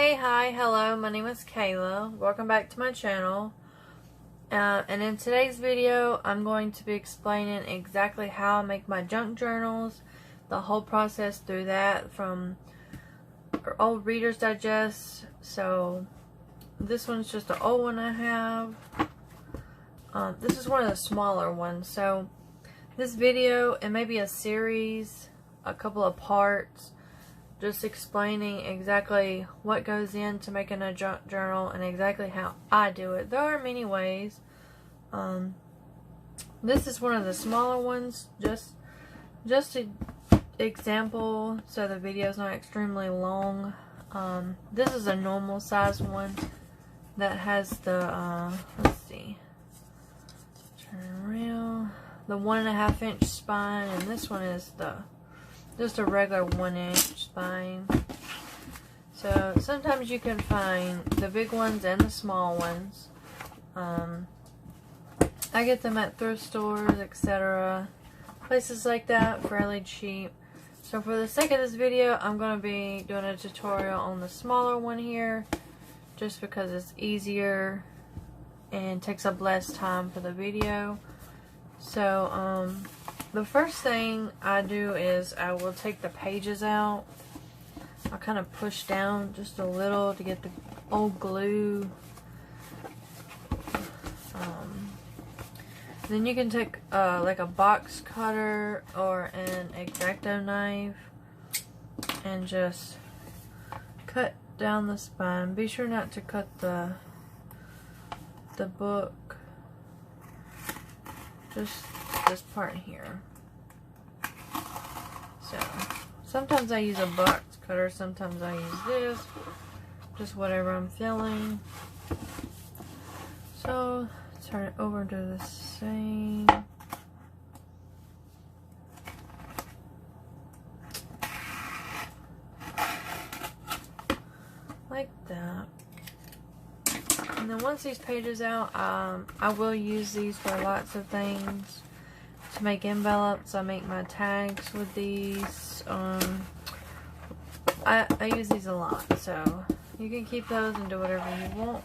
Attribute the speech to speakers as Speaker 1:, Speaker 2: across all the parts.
Speaker 1: Hey, hi, hello, my name is Kayla. Welcome back to my channel. And in today's video, I'm going to be explaining exactly how I make my junk journals, the whole process through that from old Reader's Digest. So this one's just an old one I have. This is one of the smaller ones. So this video, it may be a series, a couple of parts, just explaining exactly what goes into making a junk journal and exactly how I do it. There are many ways. This is one of the smaller ones, just an example so the video is not extremely long. This is a normal size one that has the let's see, turn around, the 1.5 inch spine, and this one is just a regular 1 inch spine. So sometimes you can find the big ones and the small ones. I get them at thrift stores, etc. Places like that, fairly cheap. So for the sake of this video, I'm going to be doing a tutorial on the smaller one here, just because it's easier and takes up less time for the video. So the first thing I do is I will take the pages out. I'll kind of push down just a little to get the old glue. Then you can take like a box cutter or an X-Acto knife and just cut down the spine. Be sure not to cut the book, just this part here. So sometimes I use a box cutter, sometimes I use this, just whatever I'm feeling. So turn it over to the same. Like that. And then once these pages out, I will use these for lots of things. To make envelopes, I make my tags with these. I use these a lot, so you can keep those and do whatever you want.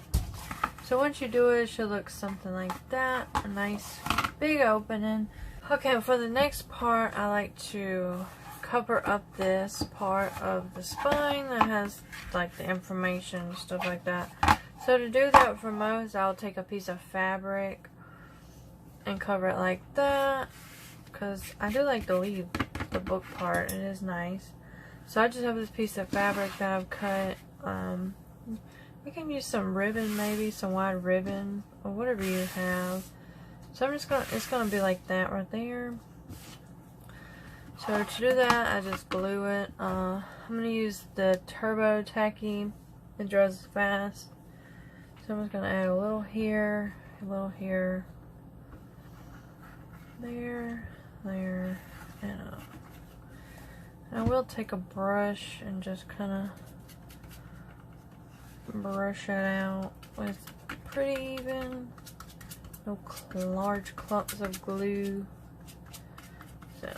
Speaker 1: So once you do it, it should look something like that. A nice big opening. Okay, for the next part, I like to cover up this part of the spine that has like the information and stuff like that. So to do that for most, I'll take a piece of fabric and cover it like that, because I do like to leave the book part. It is nice. So I just have this piece of fabric that I've cut. You can use some ribbon, maybe some wide ribbon or whatever you have. So I'm just gonna, it's gonna be like that right there. So to do that, I just glue it. I'm gonna use the Turbo Tacky. It dries fast. So I'm just gonna add a little here, there, there, and up. And I will take a brush and just kind of brush it out with pretty even, no large clumps of glue. So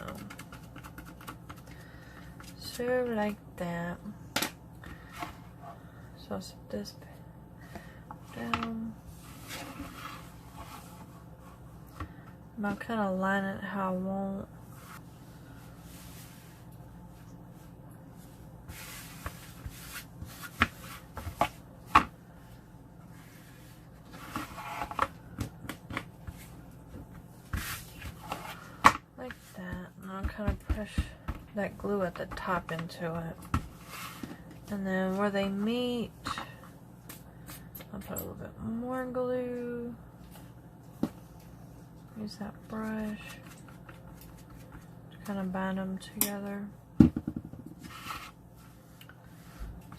Speaker 1: like that. So I'll set this down. And I'll kind of line it how I want. Like that. And I'll kind of push that glue at the top into it. And then where they meet, I'll put a little bit more glue. Use that brush to kind of bind them together.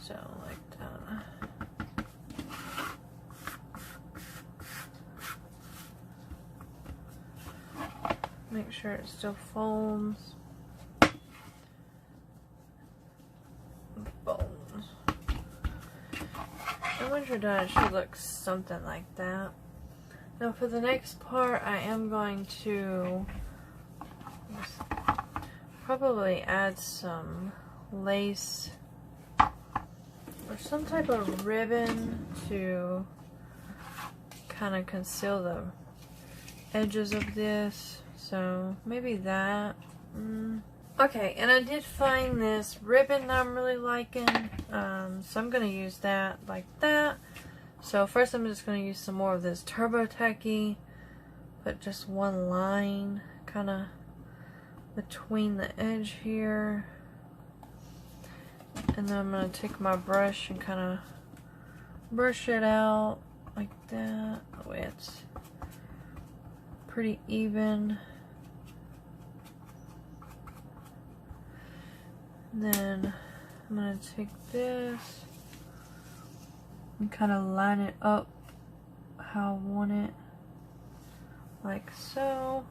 Speaker 1: So like that. Make sure it still folds. Bones. And once you're done, it should look something like that. Now for the next part, I am going to probably add some lace or some type of ribbon to kind of conceal the edges of this. So maybe that. Okay, and I did find this ribbon that I'm really liking. So I'm going to use that like that. So first I'm just going to use some more of this Turbo Tacky. Put just one line kind of between the edge here. And then I'm going to take my brush and kind of brush it out like that. That way it's pretty even. Then I'm going to take this and kind of line it up how I want it, like so.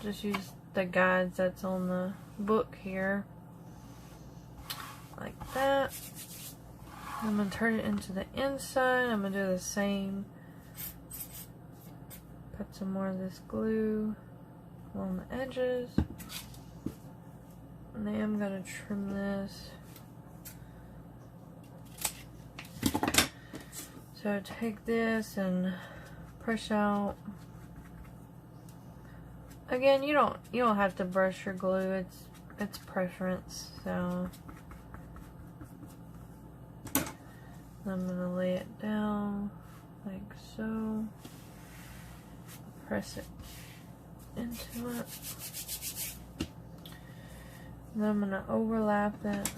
Speaker 1: Just use the guides that's on the book here, like that. I'm going to turn it into the inside. I'm going to do the same. Put some more of this glue along the edges. And then I'm going to trim this. So take this and push out. Again, you don't have to brush your glue. It's preference. So I'm going to lay it down like so. Press it into it. And then I'm going to overlap it.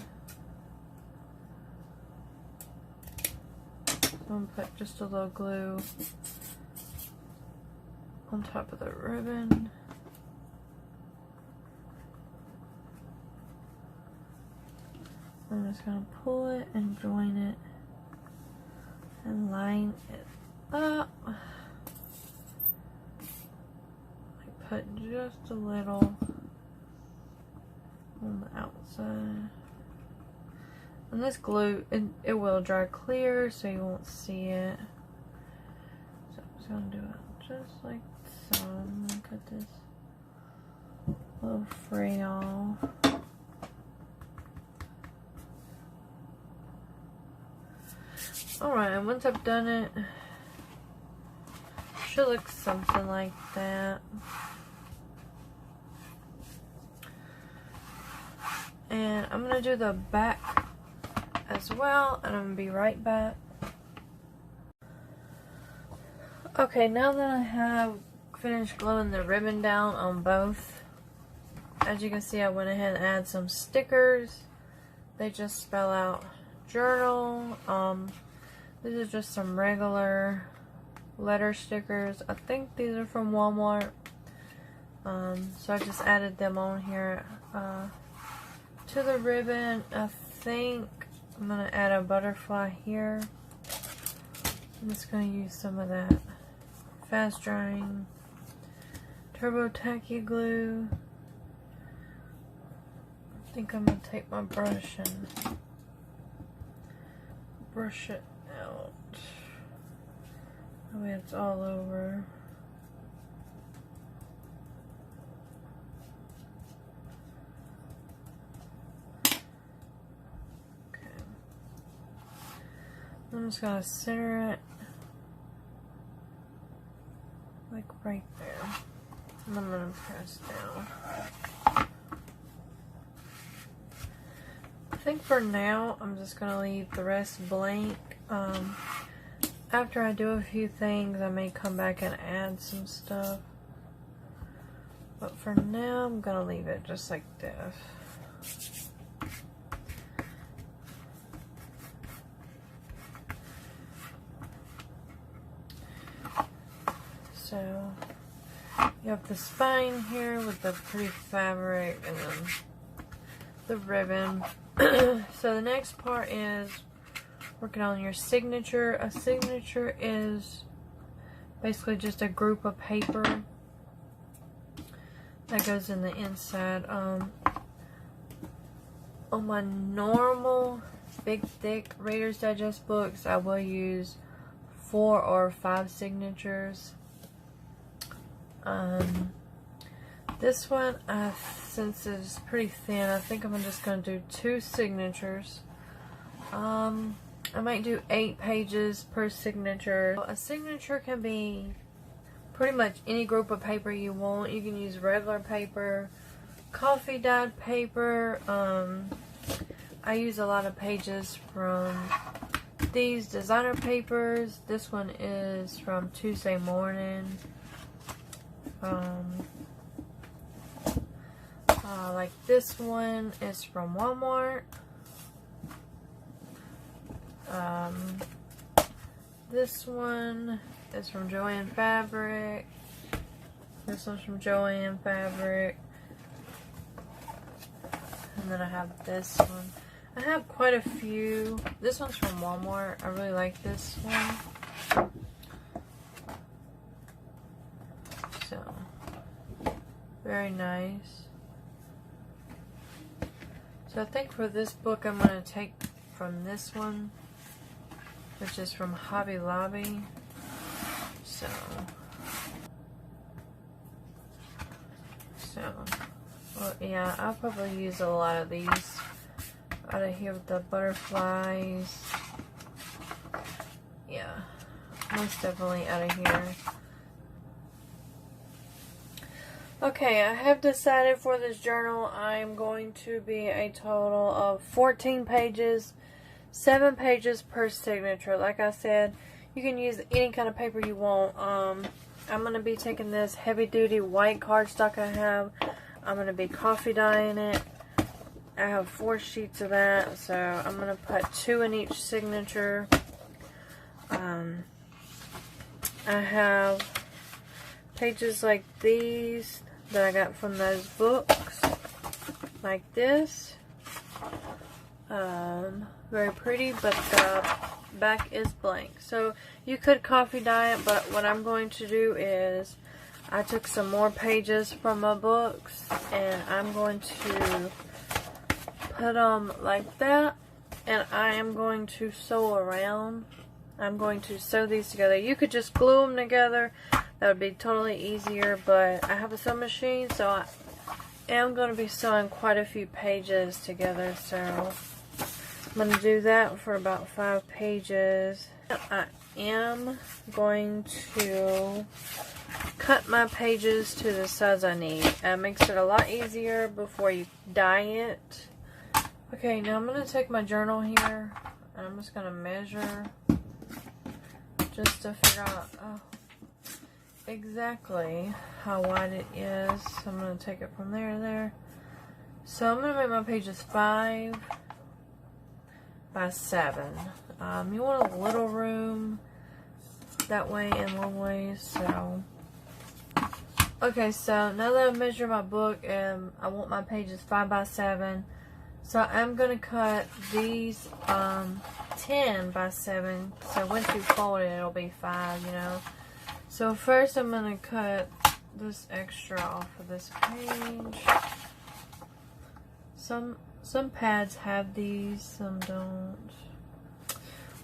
Speaker 1: I'm going to put just a little glue on top of the ribbon. I'm just going to pull it and join it and line it up. I put just a little on the outside. And this glue, it will dry clear, so you won't see it. So I'm just going to do it just like so. I'm going to cut this little fray off. Alright, and once I've done it, should look something like that. And I'm going to do the back as well, and I'm going to be right back. Okay, now that I have finished gluing the ribbon down on both, as you can see, I went ahead and added some stickers. They just spell out journal. These are just some regular letter stickers. I think these are from Walmart. So I just added them on here to the ribbon. I think I'm going to add a butterfly here. I'm just going to use some of that fast drying Turbo Tacky glue. I think I'm going to take my brush and brush it out. That way it's all over. Okay. I'm just going to center it like right there. And I'm going to press down. I think for now I'm just going to leave the rest blank. After I do a few things, I may come back and add some stuff. But for now, I'm going to leave it just like this. So, you have the spine here with the pretty fabric and then the ribbon. So the next part is working on your signature. A signature is basically just a group of paper that goes in the inside. On my normal big thick Reader's Digest books, I will use 4 or 5 signatures. This one, since it's pretty thin, I think I'm just going to do 2 signatures I might do 8 pages per signature. A signature can be pretty much any group of paper you want. You can use regular paper, coffee dyed paper. I use a lot of pages from these designer papers. This one is from Tuesday Morning. Like this one is from Walmart. This one is from Joanne Fabric. This one's from Joanne Fabric. And then I have this one. I have quite a few. This one's from Walmart. I really like this one. So, very nice. So I think for this book I'm going to take from this one, which is from Hobby Lobby. So, well, yeah, I'll probably use a lot of these out of here with the butterflies. Yeah, most definitely out of here. Okay, I have decided for this journal I'm going to be a total of 14 pages, 7 pages per signature. Like I said, you can use any kind of paper you want. I'm going to be taking this heavy duty white cardstock I have. I'm going to be coffee dyeing it. I have 4 sheets of that, so I'm going to put 2 in each signature. I have pages like these that I got from those books, like this. Very pretty, but the back is blank. So you could coffee dye it, but what I'm going to do is I took some more pages from my books and I'm going to put them like that, and I am going to sew around. I'm going to sew these together. You could just glue them together. That would be totally easier, but I have a sewing machine, so I am going to be sewing quite a few pages together, so I'm going to do that for about 5 pages. I am going to cut my pages to the size I need. It makes it a lot easier before you dye it. Okay, now I'm going to take my journal here, and I'm just going to measure just to figure out exactly how wide it is. So I'm going to take it from there to there. So I'm going to make my pages 5 by 7. You want a little room that way and one way. So okay, so now that I've measured my book and I want my pages 5 by 7, so I'm going to cut these 10 by 7. So once you fold it, it'll be 5, you know. So first I'm going to cut this extra off of this page. Some pads have these, some don't.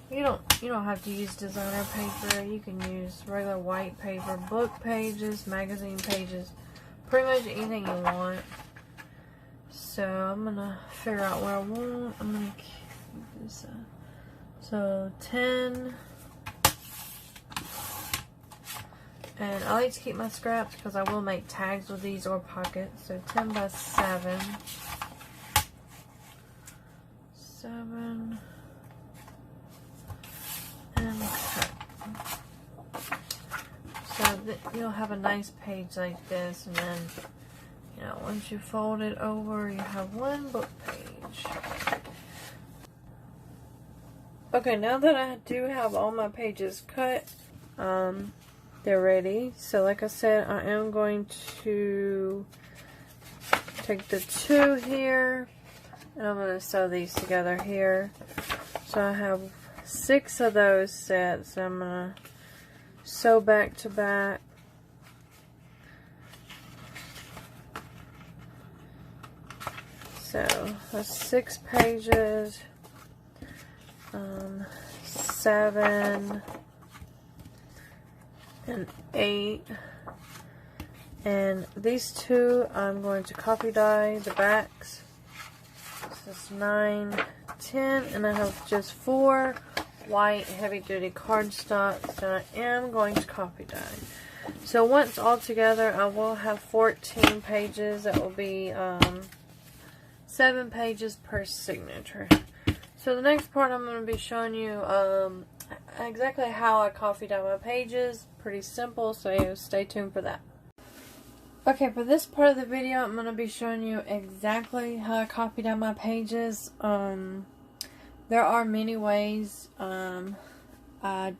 Speaker 1: You don't have to use designer paper. You can use regular white paper, book pages, magazine pages, pretty much anything you want. So I'm gonna figure out what I want. I'm gonna keep this so 10. And I like to keep my scraps because I will make tags with these or pockets. So 10 by 7. 7. And cut. So you'll have a nice page like this, and then, you know, once you fold it over, you have one book page. Okay, now that I do have all my pages cut, they're ready. So like I said, I am going to take the 2 here, and I'm going to sew these together here. So I have 6 of those sets. I'm going to sew back to back. So that's 6 pages, 7 and 8, and these 2 I'm going to copy dye the backs. This is 9 10, and I have just 4 white heavy-duty cardstock that I am going to copy dye. So once all together, I will have 14 pages. That will be 7 pages per signature. So the next part, I'm going to be showing you exactly how I copy dye my pages. Pretty simple, so stay tuned for that. Okay, for this part of the video, I'm going to be showing you exactly how I copy dye my pages. There are many ways. I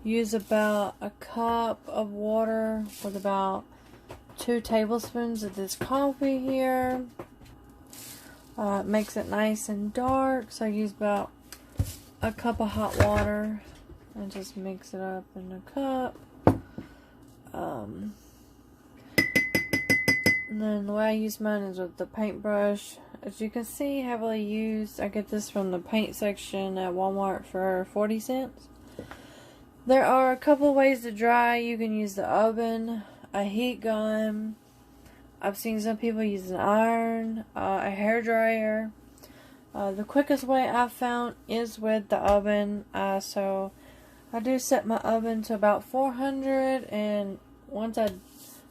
Speaker 1: use about a cup of water with about 2 tablespoons of this coffee here. It makes it nice and dark, so I use about a cup of hot water and just mix it up in a cup. And then the way I use mine is with the paintbrush. As you can see, heavily used. I get this from the paint section at Walmart for 40 cents. There are a couple of ways to dry. You can use the oven, a heat gun. I've seen some people use an iron, a hair dryer. The quickest way I've found is with the oven. So I do set my oven to about 400, and once I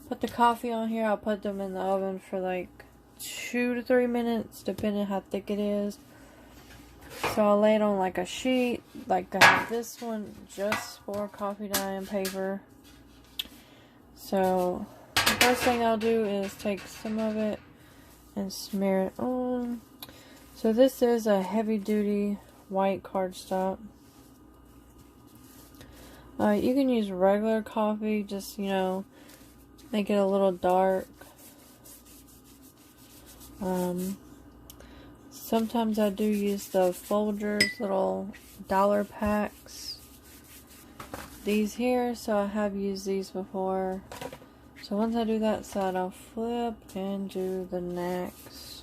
Speaker 1: put the coffee on here, I'll put them in the oven for like 2 to 3 minutes, depending how thick it is. So I'll lay it on like a sheet, like I have this one just for coffee dye and paper. So the first thing I'll do is take some of it and smear it on. So this is a heavy duty white cardstock. You can use regular coffee, just, you know, make it a little dark. Sometimes I do use the Folgers little dollar packs. These here, so I have used these before. So once I do that side, I'll flip and do the next.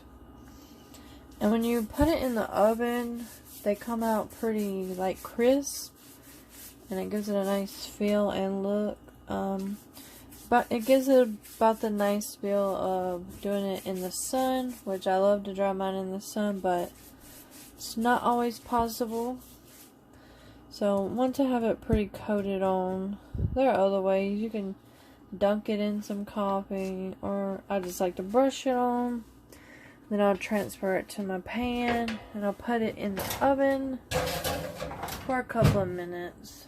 Speaker 1: And when you put it in the oven, they come out pretty like crisp, and it gives it a nice feel and look. But it gives it about the nice feel of doing it in the sun, which I love to dry mine in the sun, but it's not always possible. So once I have it pretty coated on, there are other ways. You can dunk it in some coffee, or I just like to brush it on. Then I'll transfer it to my pan, and I'll put it in the oven for a couple of minutes.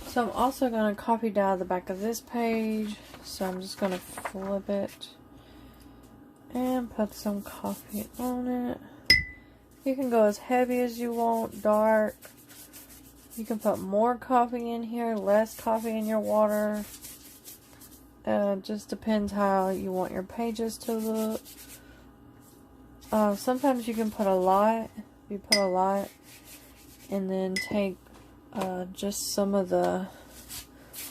Speaker 1: So I'm also going to copy dye the back of this page. So I'm just going to flip it and put some coffee on it. You can go as heavy as you want, dark. You can put more coffee in here, less coffee in your water. Just depends how you want your pages to look. Sometimes you can put a lot. You put a lot, and then take just some of the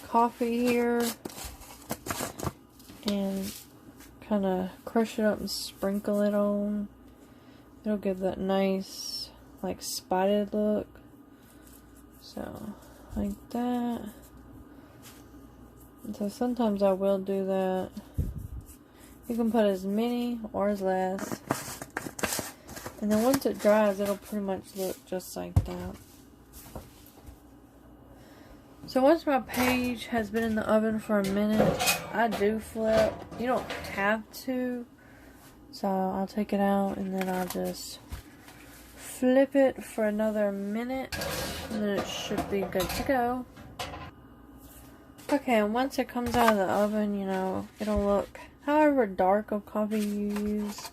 Speaker 1: coffee here and kind of crush it up and sprinkle it on. It'll give that nice like spotted look. So like that. And so sometimes I will do that. You can put as many or as less. And then once it dries, it'll pretty much look just like that. So once my page has been in the oven for a minute, I do flip. You don't have to. So I'll take it out, and then I'll just flip it for another minute, and then it should be good to go. Okay, and once it comes out of the oven, you know, it'll look however dark of coffee you use.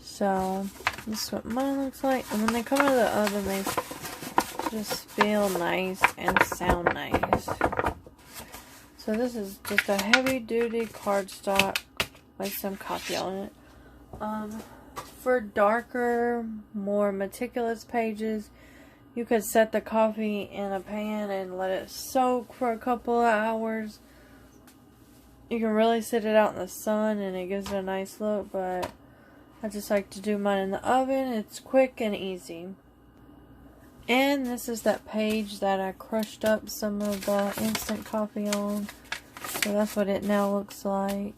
Speaker 1: So this is what mine looks like. And when they come out of the oven, they just feel nice and sound nice. So this is just a heavy duty cardstock with some coffee on it. For darker, more meticulous pages, you could set the coffee in a pan and let it soak for a couple of hours. You can really sit it out in the sun and it gives it a nice look, but I just like to do mine in the oven. It's quick and easy. And this is that page that I crushed up some of the instant coffee on. So that's what it now looks like.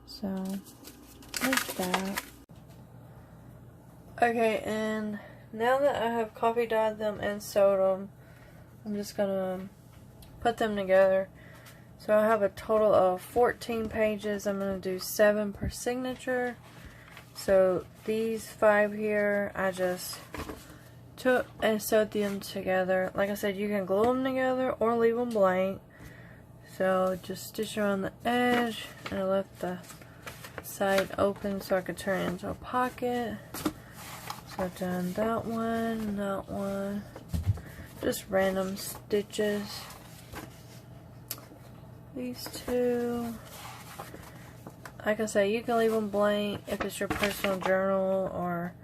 Speaker 1: So, like that. Okay, and now that I have coffee dyed them and sewed them, I'm just gonna put them together. So I have a total of 14 pages. I'm gonna do 7 per signature. So these 5 here, I just took and sewed them together. Like I said, you can glue them together or leave them blank. So just stitch around the edge, and I left the side open so I could turn it into a pocket. So I've done that one, just random stitches. These 2. Like I say, you can leave them blank if it's your personal journal, or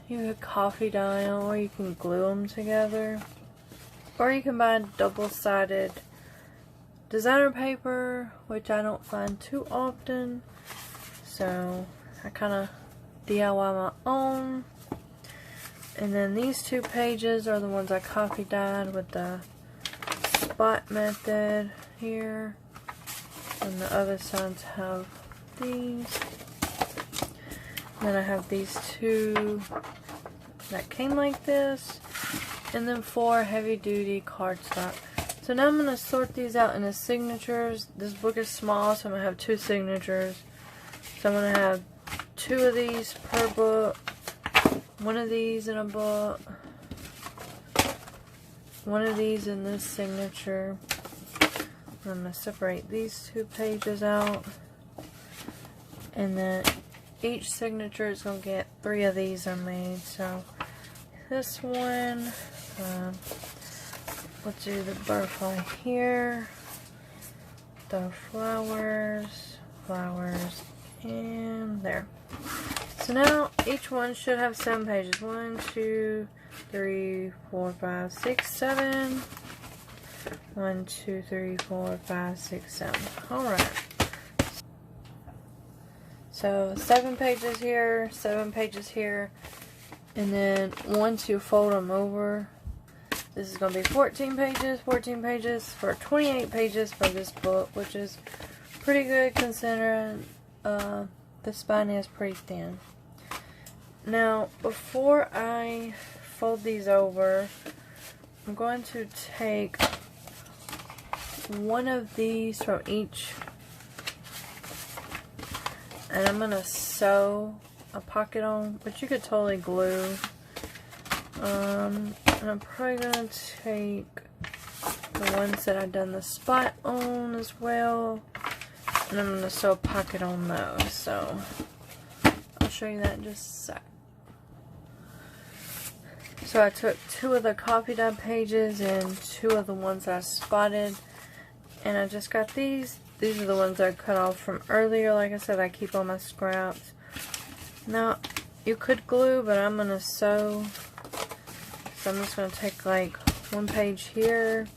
Speaker 1: you could coffee dye them, or you can glue them together. Or you can buy double-sided designer paper, which I don't find too often. So I kind of DIY my own. And then these 2 pages are the ones I coffee dyed with the spot method here. And the other sides have these. Then I have these 2 that came like this. And then 4 heavy duty cardstock. So now I'm going to sort these out into signatures. This book is small, so I'm going to have 2 signatures. So I'm going to have 2 of these per book. 1 of these in a book. 1 of these in this signature. I'm going to separate these 2 pages out. And then each signature is going to get 3 of these are made. So this one, let's do the butterfly here. The flowers, and there. So now each one should have 7 pages. 1, 2, 3, 4, 5, 6, 7. 1, 2, 3, 4, 5, 6, 7. Alright. So 7 pages here, 7 pages here. And then once you fold them over, this is going to be 14 pages for 28 pages for this book, which is pretty good considering the spine is pretty thin. Now, before I fold these over, I'm going to take one of these from each, and I'm going to sew a pocket on, but you could totally glue. And I'm probably going to take the ones that I've done the spot on as well, and I'm going to sew a pocket on those. So I'll show you that in just a sec. So I took 2 of the coffee dye pages and 2 of the ones that I spotted, and I just got these. These are the ones I cut off from earlier. Like I said, I keep all my scraps. Now, you could glue, but I'm going to sew. So I'm just going to take like 1 page here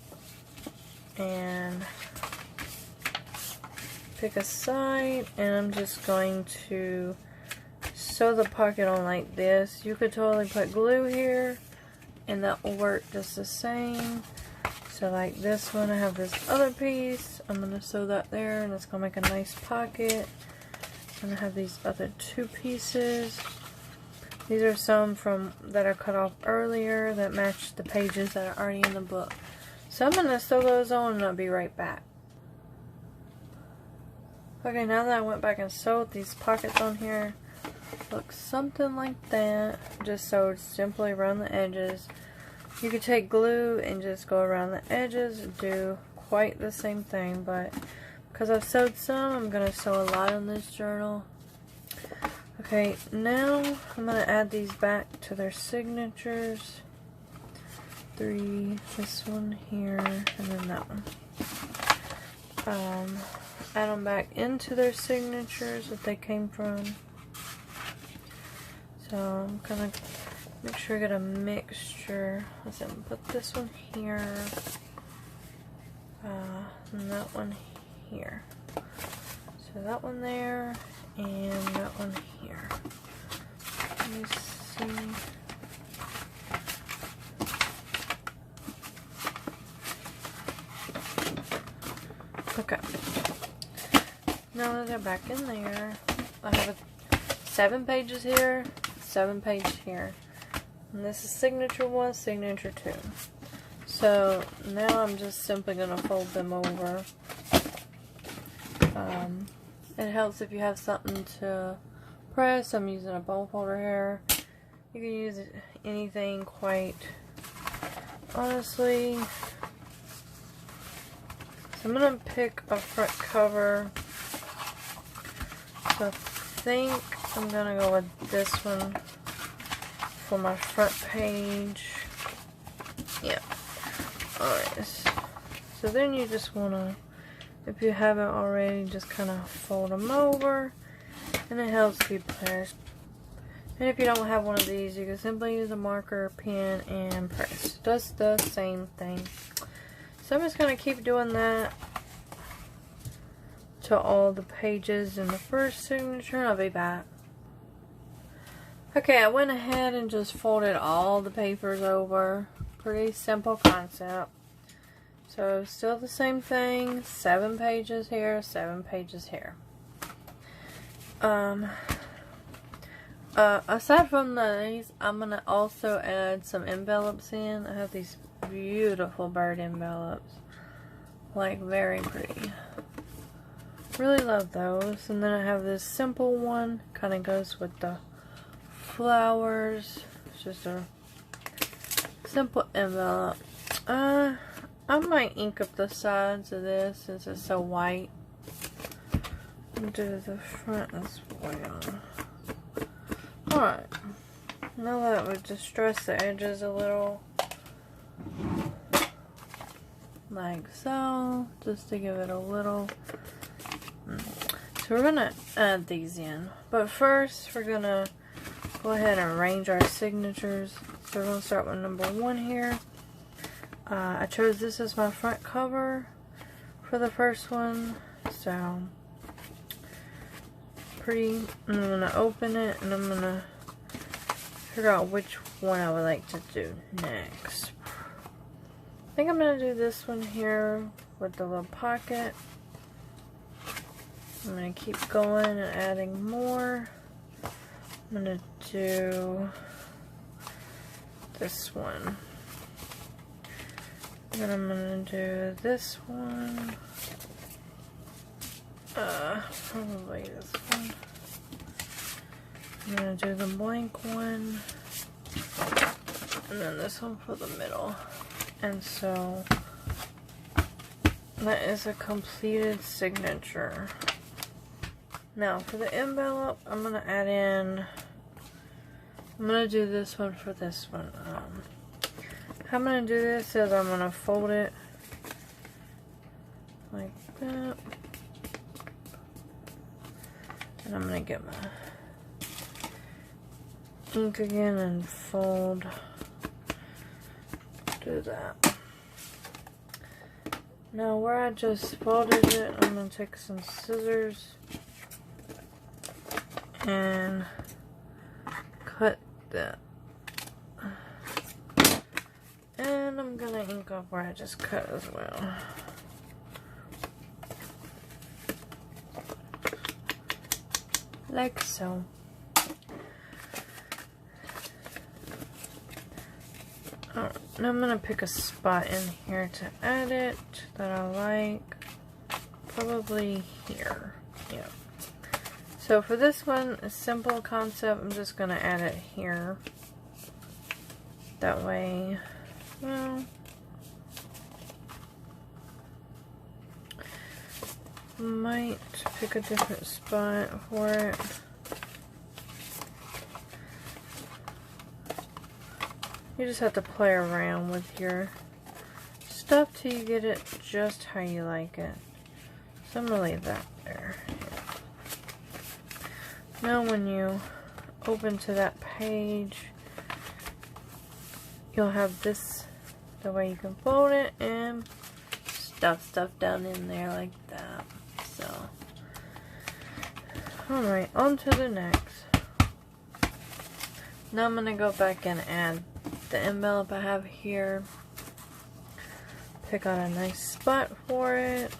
Speaker 1: and pick a side, and I'm just going to sew the pocket on like this. You could totally put glue here and that will work just the same. So like this one, I have this other piece. I'm going to sew that there, and it's going to make a nice pocket. And I have these other 2 pieces. These are some from that I cut off earlier that match the pages that are already in the book. So I'm going to sew those on, and I'll be right back. Okay, now that I went back and sewed these pockets on here, looks something like that. Just sewed simply around the edges. You could take glue and just go around the edges and do quite the same thing, but because I've sewed some, I'm going to sew a lot on this journal. Okay, now I'm going to add these back to their signatures. 3, this one here, and then that one. Add them back into their signatures that they came from. So I'm going to make sure I get a mixture. Let's see, put this one here, and that one here. So that one there, and that one here. Let me see. Okay. Now that they're back in there, I have 7 pages here, 7 page here. And this is signature 1, signature 2. So now I'm just simply going to fold them over. It helps if you have something to press. I'm using a bone folder here. You can use anything quite honestly. So I'm going to pick a front cover. So I think I'm going to go with this one for my front page. Yeah. Alright. So then you just want to, if you haven't already, just kind of fold them over. And it helps keep pressed. And if you don't have one of these, you can simply use a marker, pen, and press. Does the same thing. So I'm just going to keep doing that to all the pages in the first signature. I'll be back. Okay, I went ahead and just folded all the papers over. Pretty simple concept. So still the same thing. 7 pages here, 7 pages here. Aside from these, I'm going to also add some envelopes in. I have these beautiful bird envelopes. Like, very pretty. Really love those. And then I have this simple one. Kind of goes with the flowers. It's just a simple envelope. I might ink up the sides of this since it's so white. Do the front as well. Alright. Now that would distress the edges a little. Like so. Just to give it a little. So we're going to add these in. But first we're going to go ahead and arrange our signatures. So we're going to start with number 1 here. I chose this as my front cover for the first one. So pretty. I'm going to open it and I'm going to figure out which one I would like to do next. I think I'm going to do this one here with the little pocket. I'm going to keep going and adding more. I'm going to do this one. Then I'm going to do this one. Probably this one. I'm going to do the blank one. And then this one for the middle. And so that is a completed signature. Now for the envelope, I'm going to add in, I'm going to do this one for this one. How I'm going to do this is I'm going to fold it like that. And I'm going to get my ink again and fold. Do that. Now where I just folded it, I'm going to take some scissors and cut that. And I'm going to ink up where I just cut as well. Like so. Alright, now I'm going to pick a spot in here to add it that I like. Probably here. Yeah. So for this one, a simple concept, I'm just going to add it here. That way, well, might pick a different spot for it. You just have to play around with your stuff till you get it just how you like it. So I'm going to leave that there. Now when you open to that page, you'll have this, the way you can fold it and stuff down in there like that. So, alright, on to the next. Now I'm going to go back and add the envelope I have here. Pick out a nice spot for it.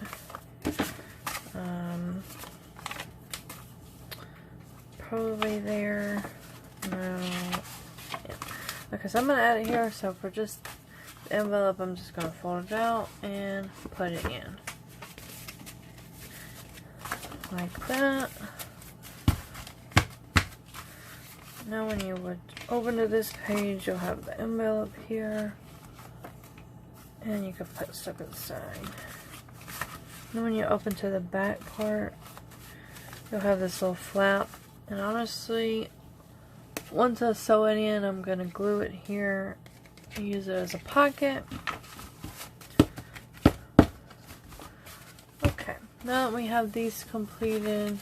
Speaker 1: Probably there. No. Yeah. Okay, so I'm going to add it here. So for just the envelope, I'm just going to fold it out and put it in. Like that. Now when you would open to this page, you'll have the envelope here. And you can put stuff inside. Then when you open to the back part, you'll have this little flap. And honestly, once I sew it in, I'm going to glue it here and use it as a pocket. Okay, now that we have these completed,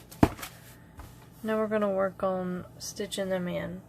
Speaker 1: now we're going to work on stitching them in.